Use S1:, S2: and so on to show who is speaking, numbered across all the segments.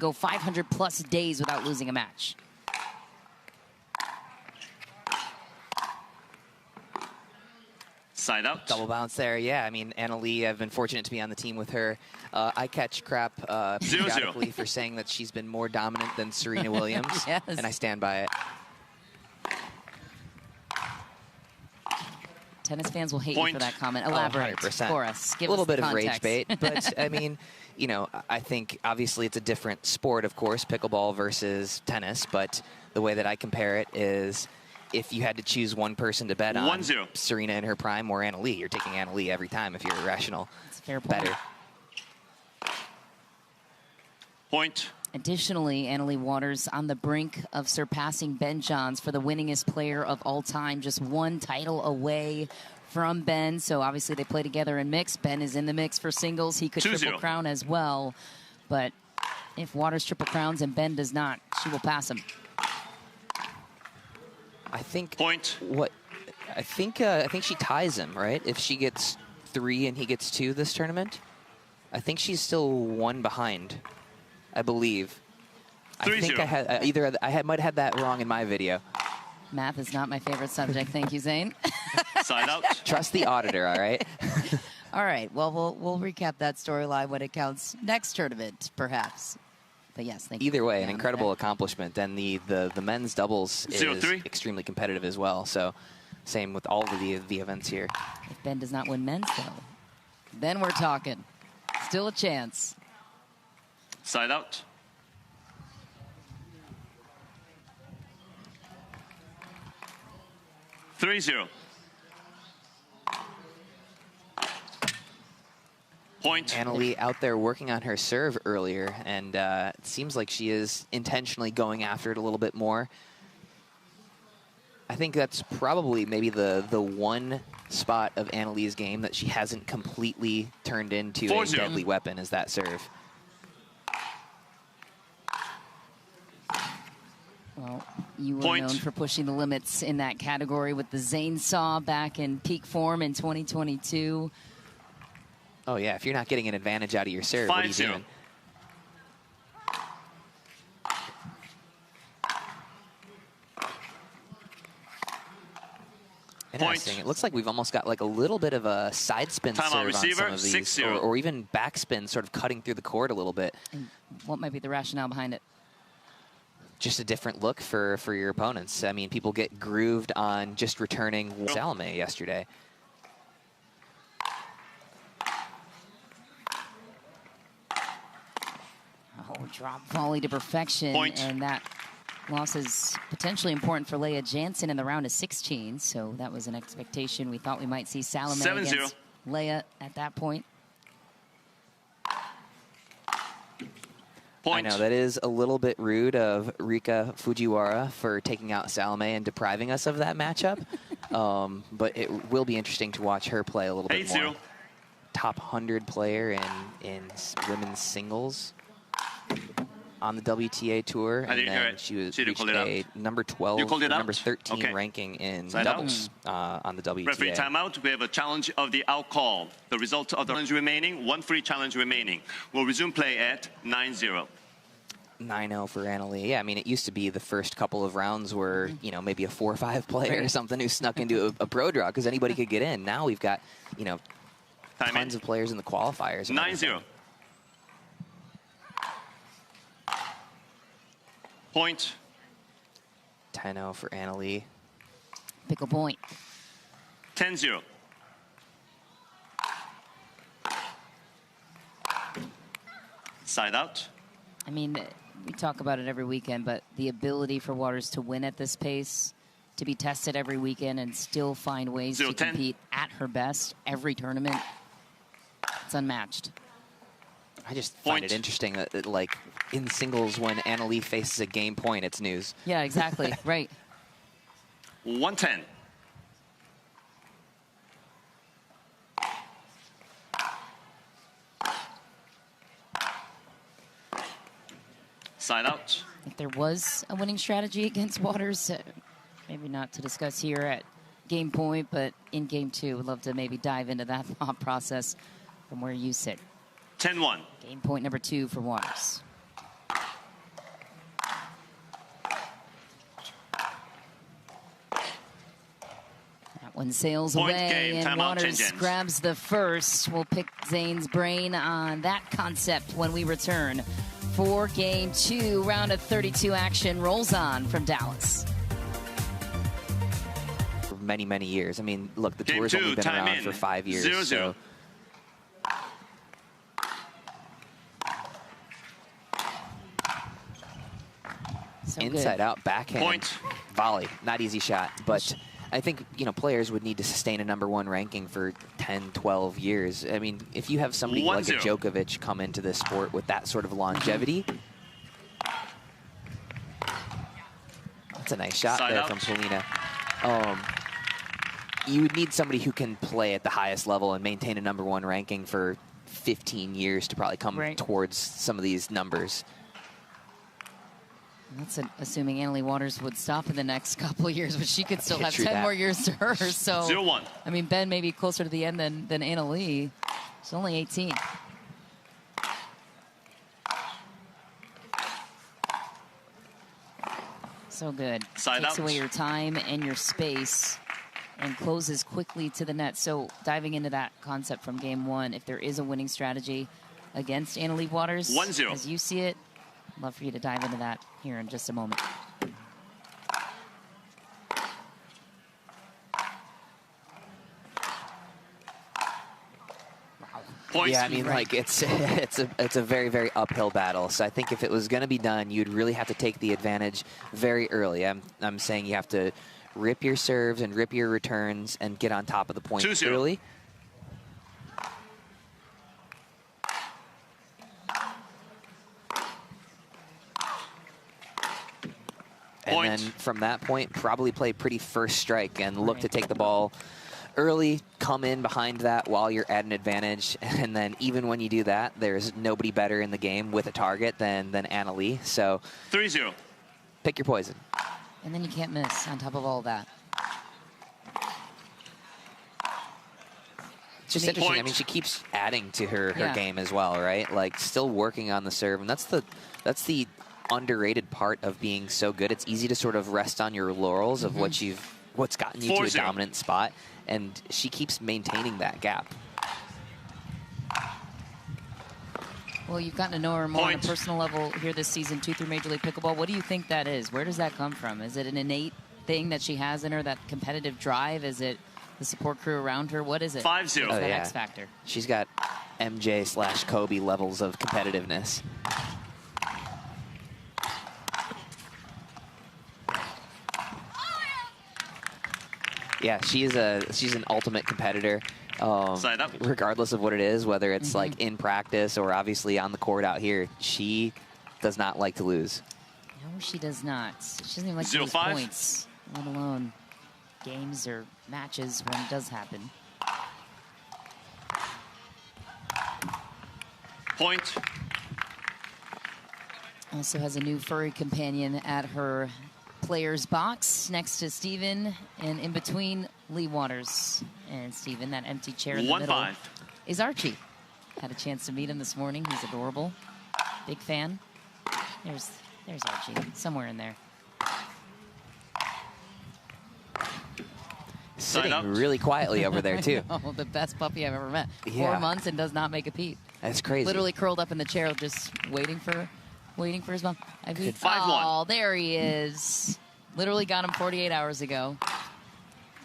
S1: go 500+ days without losing a match.
S2: Side out.
S3: Double bounce there. Yeah, I mean, Anna Leigh, I've been fortunate to be on the team with her. I catch crap periodically for saying that she's been more dominant than Serena Williams.
S1: Yes.
S3: And I stand by it.
S1: Tennis fans will hate you for that comment. Elaborate
S3: 100%.
S1: for us. Give
S3: a little
S1: us the
S3: bit of rage
S1: context.
S3: bait, but I mean, you know, I think obviously it's a different sport, of course, pickleball versus tennis, but the way that I compare it is if you had to choose one person to bet on, Serena in her prime or Anna Leigh, you're taking Anna Leigh every time if you're irrational.
S1: That's a fair point.
S3: Better.
S2: Point.
S1: Additionally, Anna Leigh Waters on the brink of surpassing Ben Johns for the winningest player of all time, just one title away from Ben. So obviously they play together in mix. Ben is in the mix for singles. He could triple crown as well. But if Waters triple crowns and Ben does not, she will pass him.
S3: I think
S2: point.
S3: I think she ties him, right? If she gets 3 and he gets 2 this tournament, I think she's still 1 behind. I believe. I think I had might have had that wrong in my video.
S1: Math is not my favorite subject. Thank you, Zane.
S2: Side out.
S3: Trust the auditor, all right?
S1: All right. Well, we'll recap that storyline when it counts next tournament, perhaps. But yes, thank you.
S3: Either way, an incredible accomplishment. And the men's doubles is extremely competitive as well. So same with all of the events here.
S1: If Ben does not win men's, though, then we're talking. Still a chance.
S2: Side out. (3-0). Point.
S3: Anna Leigh out there working on her serve earlier, and it seems like she is intentionally going after it a little bit more. I think that's probably maybe the one spot of Anna Leigh's game that she hasn't completely turned into a deadly weapon, is that serve.
S1: Well, you were known for pushing the limits in that category with the Zane Saw back in peak form in 2022.
S3: Oh, yeah. If you're not getting an advantage out of your serve, what are you doing? Interesting. It looks like we've almost got like a little bit of a side spin serve on some of these, or even backspin sort of cutting through the court a little bit.
S1: And what might be the rationale behind it?
S3: Just a different look for your opponents. I mean, people get grooved on just returning Salome yesterday.
S1: Oh, drop volley to perfection. And that loss is potentially important for Leigh Jansen in the round of 16. So that was an expectation. We thought we might see Salome against Leigh at that point.
S3: I know, that is a little bit rude of Rika Fujiwara for taking out Salome and depriving us of that matchup. But it will be interesting to watch her play a little bit more. Top 100 player in women's singles on the WTA tour. And then she was reached a number 12, number 13 ranking in doubles on the WTA.
S2: Referee timeout. We have a challenge of the out call. The result of the challenge remaining, 1 free challenge remaining. We'll resume play at 9-0.
S3: 9-0 for Anna Leigh. Yeah, I mean, it used to be the first couple of rounds were, you know, maybe a 4 or 5 player or something who snuck into a pro draw because anybody could get in. Now we've got, you know, tons of players in the qualifiers.
S2: 9-0. Point.
S3: 10-0 for Anna Leigh.
S1: Pickle point.
S2: 10-0. Side out.
S1: I mean, we talk about it every weekend, but the ability for Waters to win at this pace, to be tested every weekend and still find ways to compete at her best every tournament, it's unmatched.
S3: I just find it interesting that, like, in singles, when Anna Leigh faces a game point, it's news.
S1: Yeah, exactly. Right.
S2: 110. Side out.
S1: If there was a winning strategy against Waters, maybe not to discuss here at game point, but in game 2, would love to maybe dive into that thought process from where you sit.
S2: 10-1.
S1: Game point number 2 for Waters. one sails
S2: Point
S1: away,
S2: game,
S1: and
S2: timeout,
S1: Waters
S2: change ends.
S1: grabs the first. We'll pick Zane's brain on that concept when we return for Game 2. Round of 32 action rolls on from Dallas.
S3: For many, many years. I mean, look, the
S2: Game
S3: tour's
S2: 2,
S3: only been
S2: time
S3: around
S2: in.
S3: for 5 years.
S2: 0-0.
S3: So
S1: So
S3: inside
S1: good.
S3: out backhand
S2: Point.
S3: volley, not easy shot, but I think, you know, players would need to sustain a #1 ranking for 10, 12 years. I mean, if you have somebody like a
S2: 1-0.
S3: Djokovic come into this sport with that sort of longevity, that's a nice shot
S2: Side
S3: there
S2: out.
S3: from Polina. You would need somebody who can play at the highest level and maintain a #1 ranking for 15 years to probably come
S1: Right.
S3: towards some of these numbers.
S1: That's assuming Annalie Waters would stop in the next couple of years, but she could still have
S3: True
S1: 10
S3: that.
S1: more years to her. So,
S2: 0-1.
S1: I mean, Ben may be closer to the end than Annalie. She's only 18. So good.
S2: Side
S1: Takes
S2: out.
S1: away your time and your space and closes quickly to the net. So diving into that concept from Game 1, if there is a winning strategy against Annalie Waters,
S2: 1-0.
S1: as you see it, I'd love for you to dive into that here in just a moment.
S2: Point.
S3: Yeah, I mean,
S1: Right.
S3: like it's a very, very uphill battle. So I think if it was going to be done, you'd really have to take the advantage very early. I'm saying you have to rip your serves and rip your returns and get on top of the point
S2: 2-0.
S3: early. And
S2: Point.
S3: then from that point, probably play pretty first strike and look
S1: Right.
S3: to take the ball early, come in behind that while you're at an advantage. And then even when you do that, there's nobody better in the game with a target than Annalie. So
S2: 3-0.
S3: pick your poison.
S1: And then you can't miss on top of all that.
S3: It's just
S1: Point.
S3: interesting. I mean, she keeps adding to her
S1: Yeah.
S3: game as well, right? Like still working on the serve. And that's the underrated part of being so good. It's easy to sort of rest on your laurels of what's gotten you to a
S2: 4-0.
S3: dominant spot. And she keeps maintaining that gap.
S1: Well, you've gotten to know her more on a
S2: Point.
S1: personal level here this season, 2 through Major League Pickleball. What do you think that is? Where does that come from? Is it an innate thing that she has in her, that competitive drive? Is it the support crew around her? What is it?
S2: 5-0.
S1: What's
S3: Oh,
S1: that
S3: yeah.
S1: X factor?
S3: She's got MJ/Kobe levels of competitiveness. Yeah, she's an ultimate competitor.
S2: Side up.
S3: Regardless of what it is, whether it's like in practice or obviously on the court out here, she does not like to lose.
S1: No, she does not. She doesn't even like to lose
S2: 0-5.
S1: points, let alone games or matches when it does happen.
S2: Point.
S1: Also has a new furry companion at her player's box next to Steven and in between Leigh Waters and Steven. That empty chair in the middle
S2: 1-5.
S1: is Archie. Had a chance to meet him this morning. He's adorable. Big fan. There's Archie, somewhere in there.
S3: Sitting
S2: up.
S3: really quietly over there too.
S1: Oh, the best puppy I've ever met.
S3: Yeah.
S1: 4 months and does not make a peep.
S3: That's crazy.
S1: Literally curled up in the chair, just waiting for his mom. I mean,
S2: 5-1.
S1: oh, there he is. Literally got him 48 hours ago.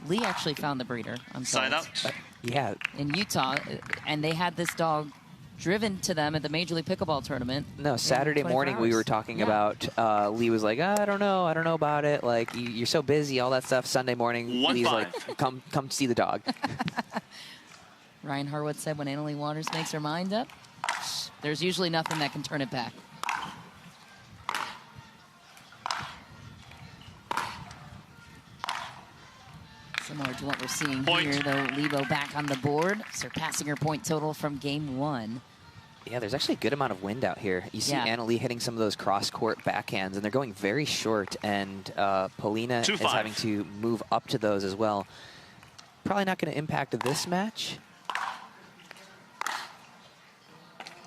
S1: Leigh actually found the breeder. I'm
S2: Side
S1: told,
S2: out.
S3: Yeah.
S1: in Utah, and they had this dog driven to them at the Major League Pickleball tournament.
S3: No, Saturday
S1: 24
S3: morning we
S1: hours.
S3: were talking
S1: Yeah.
S3: about, Leigh was like, I don't know about it. Like, you're so busy, all that stuff. Sunday morning,
S2: 1-5.
S3: Lee's like, come see the dog.
S1: Ryan Harwood said when Annalie Waters makes her mind up, there's usually nothing that can turn it back. Similar to what we're seeing
S2: Point.
S1: here, though, Libo back on the board, surpassing her point total from Game 1.
S3: Yeah, there's actually a good amount of wind out here. You see
S1: Yeah.
S3: Annalie hitting some of those cross-court backhands, and they're going very short, and Polina is
S2: 2-5.
S3: having to move up to those as well. Probably not going to impact this match.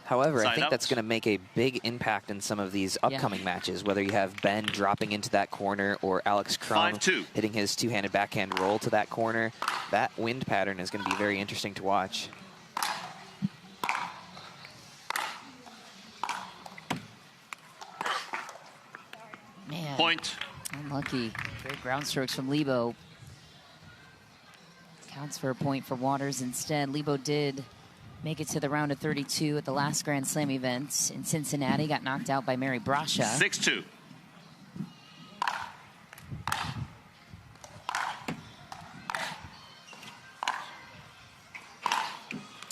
S3: However, I
S2: Side
S3: think
S2: out.
S3: that's going to make a big impact in some of these upcoming matches, whether you have Ben dropping into that corner or Alex Crum
S2: 5-2.
S3: hitting his two-handed backhand roll to that corner. That wind pattern is going to be very interesting to watch.
S1: Man,
S2: Point.
S1: unlucky. Great ground strokes from Libo. Counts for a point for Waters instead. Libo did make it to the round of 32 at the last Grand Slam event in Cincinnati. Got knocked out by Mary Brasha.
S2: 6-2.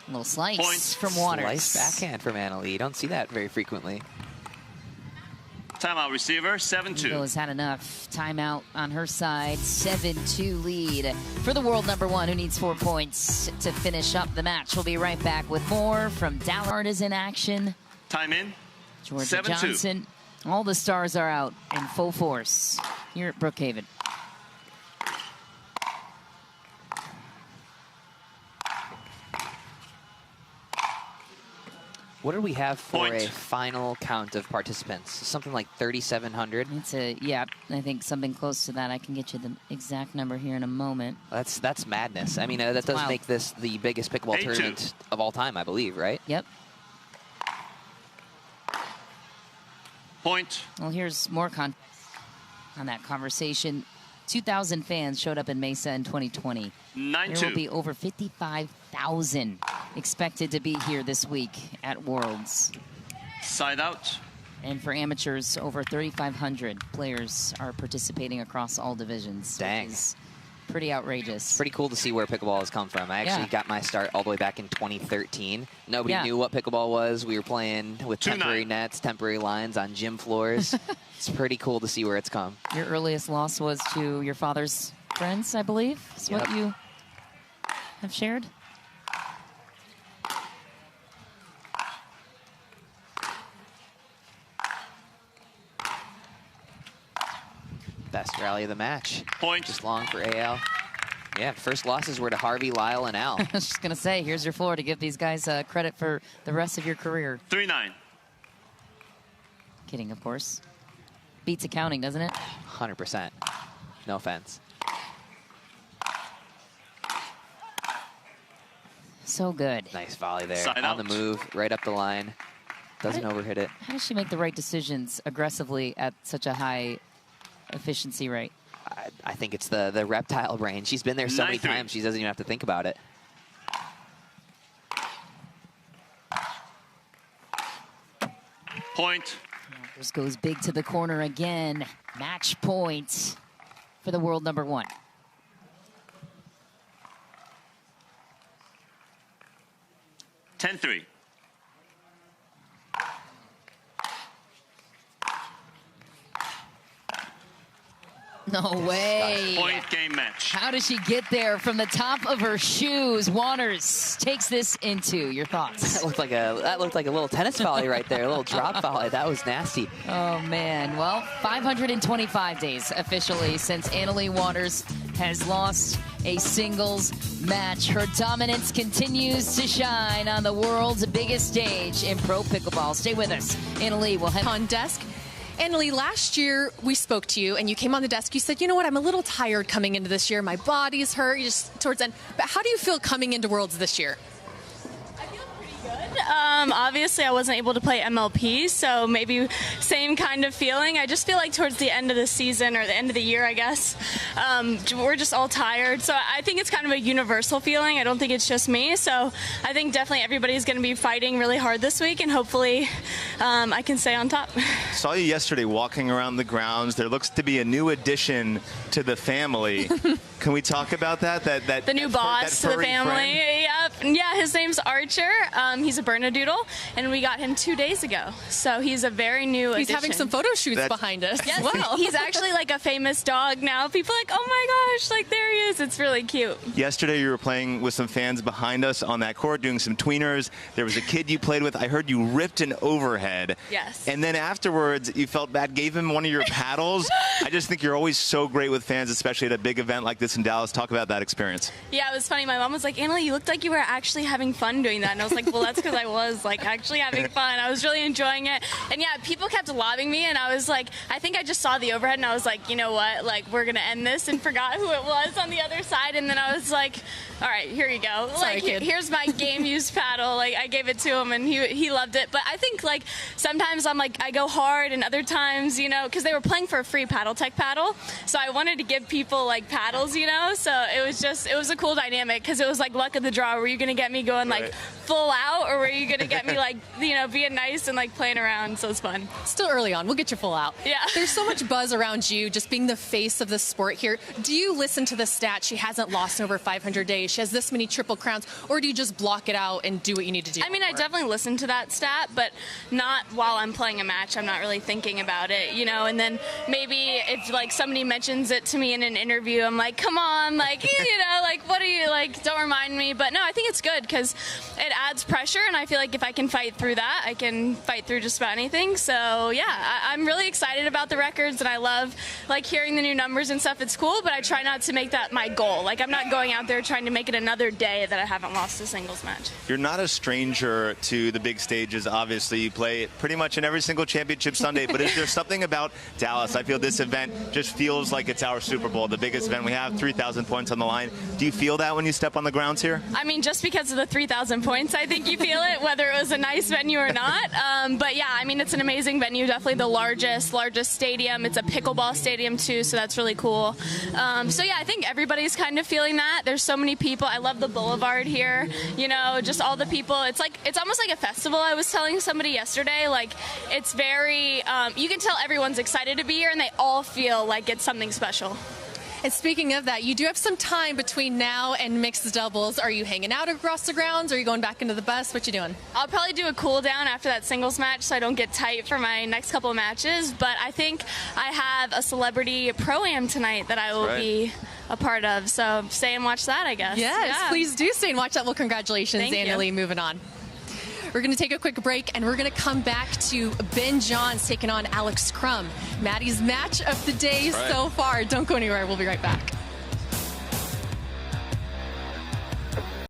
S1: A little slice
S2: Point.
S1: from Waters.
S3: Slice backhand from Leigh. You don't see that very frequently.
S2: Timeout receiver,
S1: Libo
S2: 7-2.
S1: has had enough. Timeout on her side. 7-2 lead for the world #1 who needs 4 points to finish up the match. We'll be right back with more from Dallas is in action.
S2: Time in.
S1: Georgia
S2: 7-2.
S1: Johnson. All the stars are out in full force here at Brookhaven.
S3: What do we have for
S2: Point.
S3: a final count of participants? Something like 3,700?
S1: It's yeah, I think something close to that. I can get you the exact number here in a moment.
S3: That's madness. I mean, that does
S1: wild.
S3: make this the biggest pickleball
S2: 8-2.
S3: tournament of all time, I believe, right?
S1: Yep.
S2: Point.
S1: Well, here's more on that conversation. 2,000 fans showed up in Mesa in 2020.
S2: 9-2.
S1: There will be over 55,000 expected to be here this week at Worlds.
S2: Side out.
S1: And for amateurs, over 3,500 players are participating across all divisions.
S3: Dang.
S1: Which is pretty outrageous.
S3: Pretty cool to see where pickleball has come from. I actually got my start all the way back in 2013. Nobody knew what pickleball was. We were playing with
S2: 2-9.
S3: temporary nets, temporary lines on gym floors. It's pretty cool to see where it's come.
S1: Your earliest loss was to your father's friends, I believe, is what you have shared.
S3: Best rally of the match.
S2: Point.
S3: Just long for AL. Yeah, first losses were to Harvey, Lyle, and Al.
S1: I was just going to say, here's your floor to give these guys credit for the rest of your career.
S2: 3-9.
S1: Kidding, of course. Beats accounting, doesn't it?
S3: 100%. No offense.
S1: So good.
S3: Nice volley there.
S2: Side
S3: On
S2: out.
S3: the move, right up the line. Doesn't overhit it.
S1: How does she make the right decisions aggressively at such a high efficiency rate?
S3: I think it's the reptile brain. She's been there so many
S2: 9-3.
S3: times, she doesn't even have to think about it.
S2: Point.
S1: This goes big to the corner again. Match point for the world #1.
S2: Ten-3.
S1: No way.
S2: Point game match.
S1: How does she get there from the top of her shoes? Waters takes this into. Your thoughts?
S3: That looked like a little tennis volley right there, a little drop volley. That was nasty.
S1: Oh, man. Well, 525 days officially since Leigh Waters has lost a singles match. Her dominance continues to shine on the world's biggest stage in pro pickleball. Stay with us. Leigh will head
S4: on desk. Leigh, last year we spoke to you and you came on the desk. You said, you know what, I'm a little tired coming into this year. My body's hurt just towards the end. But how do you feel coming into Worlds this year?
S5: Obviously, I wasn't able to play MLP, so maybe same kind of feeling. I just feel like towards the end of the season or the end of the year, I guess, we're just all tired. So I think it's kind of a universal feeling. I don't think it's just me. So I think definitely everybody's going to be fighting really hard this week, and hopefully I can stay on top.
S6: Saw you yesterday walking around the grounds. There looks to be a new addition to the family. Can we talk about that?
S5: The new boss to the family.
S6: Friend?
S5: Yep. Yeah, his name's Archer. He's a Bernedoodle, and we got him 2 days ago. So he's a very new
S4: He's
S5: addition.
S4: having some photo shoots behind us.
S5: Yes,
S4: well.
S5: he's actually like a famous dog now. People are like, oh my gosh, like there he is. It's really cute.
S6: Yesterday you were playing with some fans behind us on that court doing some tweeners. There was a kid you played with. I heard you ripped an overhead.
S5: Yes.
S6: And then afterwards you felt bad, gave him one of your paddles. I just think you're always so great with fans, especially at a big event like this in Dallas. Talk about that experience.
S5: Yeah, it was funny. My mom was like, Leigh, you looked like you were actually having fun doing that. And I was like, well, that's because I was like actually having fun. I was really enjoying it. And yeah, people kept lobbing me, and I was like, I think I just saw the overhead, and I was like, you know what? Like, we're going to end this, and forgot who it was on the other side. And then I was like, all right, here you go.
S4: Sorry,
S5: like,
S4: kid.
S5: Here's my game-used paddle. Like, I gave it to him, and he loved it. But I think, like, sometimes I'm like, I go hard, and other times, you know, because they were playing for a free Paddle Tech paddle, so I wanted to give people, like, paddles, you know? So it was a cool dynamic, because it was like luck of the draw. Were you going to get me going, like, full out, or were you going to get me, like, you know, being nice and, like, playing around? So it's fun.
S4: Still early on. We'll get you full out.
S5: Yeah.
S4: There's so much buzz around you, just being the face of the sport here. Do you listen to the stats? She hasn't lost in over 500 days. She has this many Triple Crowns. Or do you just block it out and do what you need to do?
S5: I mean, I definitely listen to that stat, but not while I'm playing a match. I'm not really thinking about it, you know? And then maybe if, like, somebody mentions it to me in an interview, I'm like, come on, like, you know, like, what are you, like, don't remind me. But no, I think it's good, because it adds pressure, and I feel like if I can fight through that, I can fight through just about anything. So yeah, I'm really excited about the records, and I love, like, hearing the new numbers and stuff. It's cool, but I try not to make that my goal. Like, I'm not going out there trying to make it another day that I haven't lost a singles match.
S6: You're not a stranger to the big stages, obviously. You play pretty much in every single championship Sunday, but is there something about Dallas? I feel this event just feels like it's our Super Bowl, the biggest event we have, 3,000 points on the line. Do you feel that when you step on the grounds here?
S5: I mean, just because of the 3,000 points, I think you feel it, whether it was a nice venue or not. But yeah, I mean, it's an amazing venue, definitely the largest stadium. It's a pickleball stadium too, so that's really cool. So yeah, I think everybody's kind of feeling that. There's so many people. I love the boulevard here, you know, just all the people. It's almost like a festival. I was telling somebody yesterday, like, it's very, you can tell everyone's excited to be here, and they all feel like it's something special.
S4: And speaking of that, you do have some time between now and mixed doubles. Are you hanging out across the grounds? Are you going back into the bus? What you doing?
S5: I'll probably do a cool down after that singles match, so I don't get tight for my next couple of matches. But I think I have a celebrity pro-am tonight that I will be a part of. So stay and watch that, I guess.
S4: Yes,
S5: yeah.
S4: Please do stay and watch that. Well, congratulations,
S5: Thank
S4: Anna
S5: you.
S4: Leigh. Moving on. We're going to take a quick break, and we're going to come back to Ben Johns taking on Alex Crum. Maddie's match of the day so far. Don't go anywhere. We'll be right back.